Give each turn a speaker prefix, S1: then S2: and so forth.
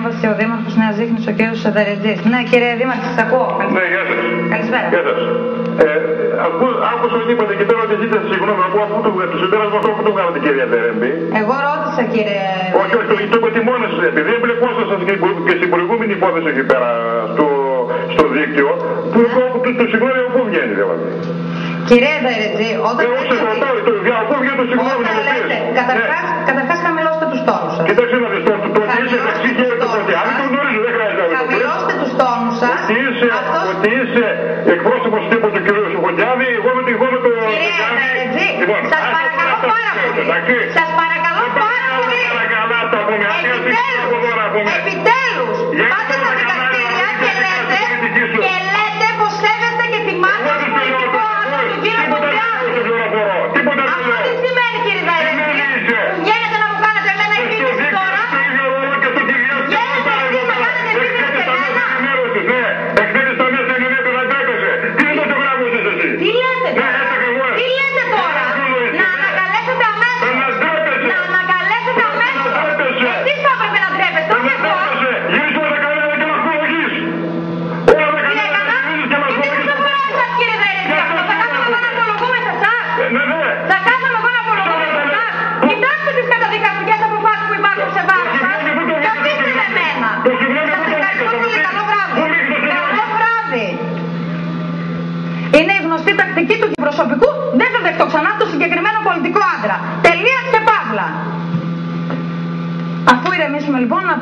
S1: παρέμβαση ο Δήμαρχος Νέας Ζήχνης, ο κύριος Σεδερετζής. Ναι, κύριε Δήμαρχε, σας ακούω.
S2: Ναι, γεια σας.
S1: Καλησπέρα.
S2: Γεια σας. Άκουσα ότι είπατε και τώρα ότι ζήτησε συγγνώμη από αυτό το συμπέρασμα αυτό που το βγάλατε, κυρία Τερέμπη.
S1: Εγώ ρώτησα, κύριε.
S2: Όχι, το είπατε μόνοι σας, επειδή εμπλεκόσασταν και στην προηγούμενη υπόθεση εκεί πέρα στο δίκτυο, το συγγνώμη από πού βγαίνει δηλαδή.
S1: Κύριε Δερετζή, όταν
S2: πού βγαίνει το συγγνώμη να
S1: λέτε, καταρχάς χαμηλώστε τους τόνους σας.
S2: Κοιτάξτε να δεις, το είσαι μεταξύ και το πρωτιάδι, το γνωρίζω, δεν χρειάζεται να το πει.
S1: Χαμηλώστε τους τόνους σας.
S2: Ότι είσαι εκπρόσωπος τύπου του κ. Σουχοντιάδη, εγώ με το
S1: Κύριε Δερετζή, σας παρακαλώ πάρα πολύ. Σας παρακαλώ πάρα πολύ. Επιτέλους, πάτε στα δικαστήρια και λέτε πως σέβεστε και τιμάτε το πολιτικό άτομο του κ. Σουχοντιάδη. Αυτό τι σημαίνει, κύριε Δερετζή? Βγαίνετε να μου κάνετε εμένα επίθεση τώρα? Βγαίνετε εσείς να κάνετε επίθεση σε μένα? Τι λέτε τώρα? Τι λέτε τώρα? Να ανακαλέσετε αμέσως. Να ανακαλέσετε αμέσως. Εσείς θα έπρεπε να ντρέπεστε, όχι εγώ. Τι έκανα? Τι συμπεριφορά σας, κύριε Δερετζή? Θα κάθομαι εγώ να απολογούμε σε εσάς? Θα κάθομαι εγώ να απολογούμε σε εσάς? Κοιτάξτε τις καταδικαστικές αποφάσεις που υπάρχουν σε βάρος σας. Και αφήστε με εμένα. Σας ευχαριστώ πολύ. Καλό βράδυ. Καλό βράδυ. Είναι η γνωστή τακτική του προσωπικού, δεν θα δεχτώ ξανά το συγκεκριμένο πολιτικό άντρα. Τελεία και παύλα. Αφού ηρεμήσουμε λοιπόν να